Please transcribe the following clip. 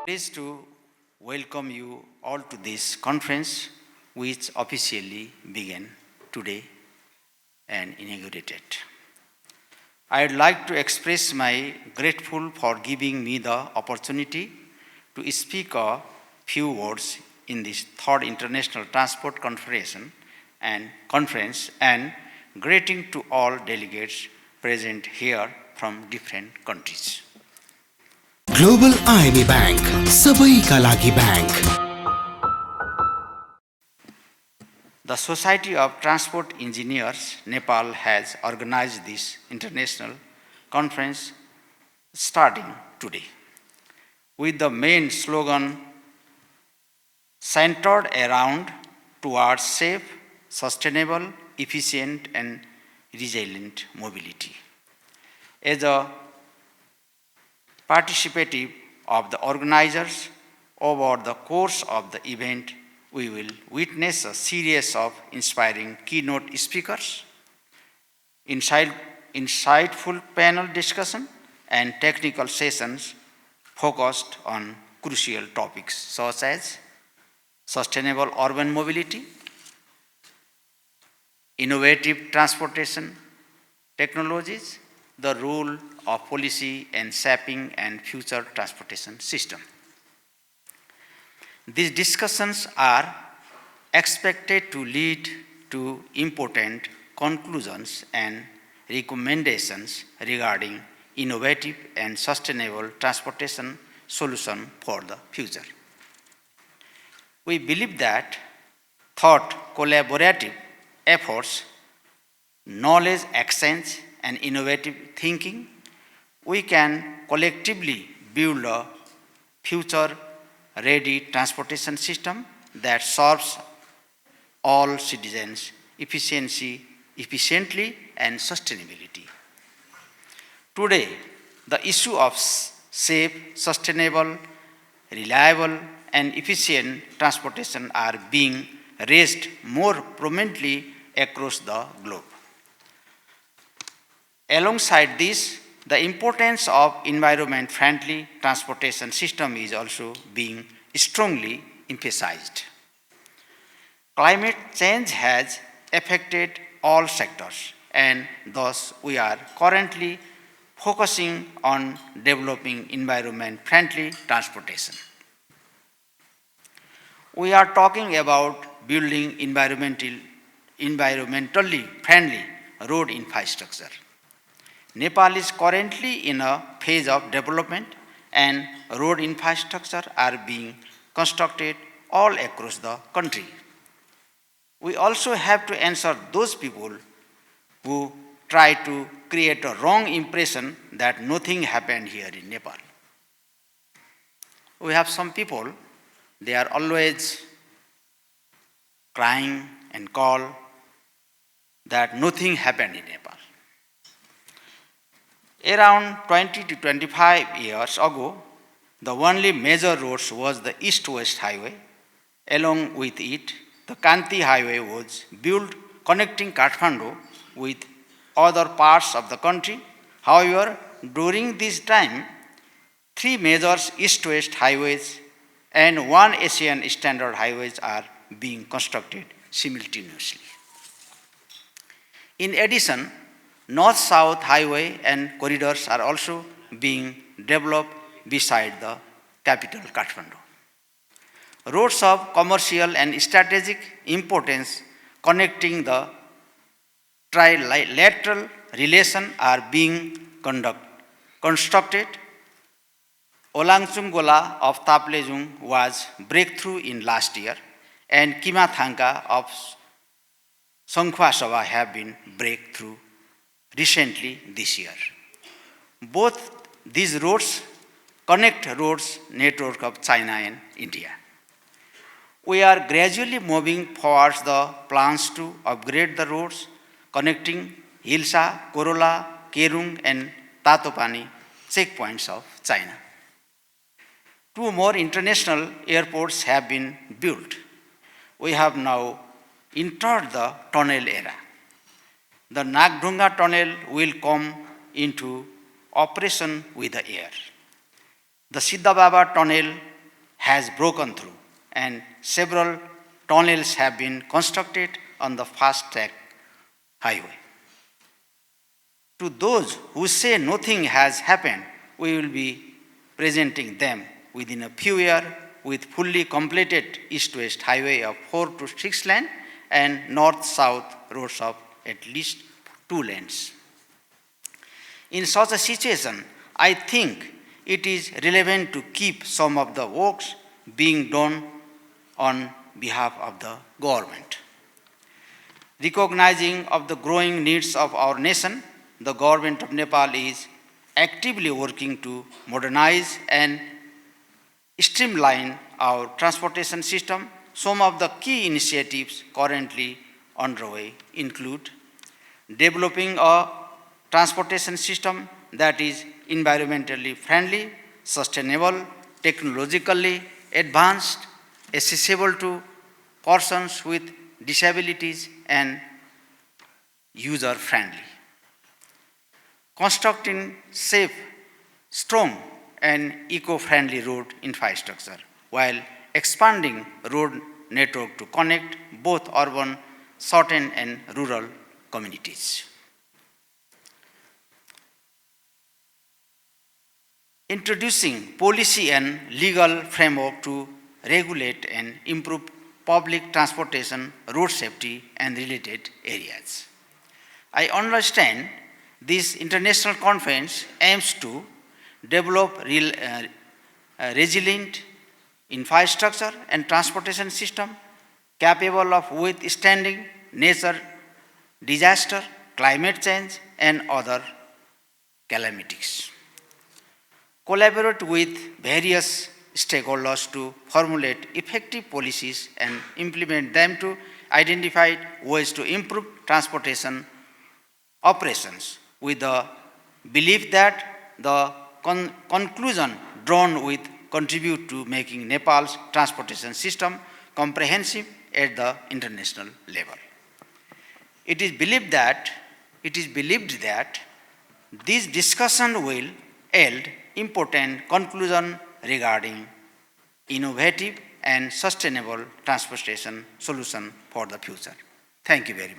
Pleased to welcome you all to this conference, which officially began today and inaugurated. I would like to express my grateful for giving me the opportunity to speak a few words in this third International Transport Conference and greeting to all delegates present here from different countries. Global IME bank सबैका लागि bank The Society of Transport Engineers, Nepal has organized this international conference starting today with the main slogan centered around towards safe, sustainable, efficient and resilient mobility. As a participative of the organizers, over the course of the event, we will witness a series of inspiring keynote speakers, insightful panel discussion, and technical sessions focused on crucial topics such as sustainable urban mobility, innovative transportation technologies, the role of policy in shaping and future transportation system. These discussions are expected to lead to important conclusions and recommendations regarding innovative and sustainable transportation solutions for the future. We believe that thought collaborative efforts, knowledge exchange, and innovative thinking, we can collectively build a future-ready transportation system that serves all citizens efficiently and sustainability. Today, the issue of safe, sustainable, reliable, and efficient transportation are being raised more prominently across the globe. Alongside this, the importance of environment-friendly transportation system is also being strongly emphasized. Climate change has affected all sectors, and thus we are currently focusing on developing environment-friendly transportation. We are talking about building environmentally friendly road infrastructure. Nepal is currently in a phase of development and road infrastructure are being constructed all across the country. We also have to answer those people who try to create a wrong impression that nothing happened here in Nepal. We have some people, they are always crying and call that nothing happened in Nepal. Around 20 to 25 years ago, the only major roads was the East-West Highway. Along with it, the Kanti Highway was built connecting Kathmandu with other parts of the country. However, during this time, 3 major East-West highways and 1 Asian Standard Highways are being constructed simultaneously. In addition, North-South Highway and corridors are also being developed beside the capital Kathmandu. Roads of commercial and strategic importance connecting the trilateral relation are being constructed. Olangchung-Gola of Taplejung was breakthrough in last year, and Kimathangka of Songkhwa-Sabha have been breakthrough recently this year. Both these roads connect roads network of China and India. We are gradually moving towards the plans to upgrade the roads connecting Hilsa, Korola, Kerung and Tatopani checkpoints of China. 2 more international airports have been built. We have now entered the tunnel era. The Nagdunga tunnel will come into operation with the air. The Siddha Baba tunnel has broken through, and several tunnels have been constructed on the fast-track highway. To those who say nothing has happened, we will be presenting them within a few years with fully completed east-west highway of 4 to 6 lanes and north-south roads of at least 2 lanes. In such a situation, I think it is relevant to keep some of the works being done on behalf of the government. Recognizing of the growing needs of our nation, the government of Nepal is actively working to modernize and streamline our transportation system. Some of the key initiatives currently underway include developing a transportation system that is environmentally friendly, sustainable, technologically advanced, accessible to persons with disabilities, and user-friendly. Constructing safe, strong, and eco-friendly road infrastructure while expanding road network to connect both urban, certain, and rural communities. Introducing policy and legal framework to regulate and improve public transportation, road safety, and related areas. I understand this international conference aims to develop resilient infrastructure and transportation system capable of withstanding nature disaster, climate change, and other calamities. Collaborate with various stakeholders to formulate effective policies and implement them to identify ways to improve transportation operations with the belief that the conclusion drawn will contribute to making Nepal's transportation system comprehensive at the international level. It is believed that this discussion will yield important conclusion regarding innovative and sustainable transportation solution for the future. Thank you very much.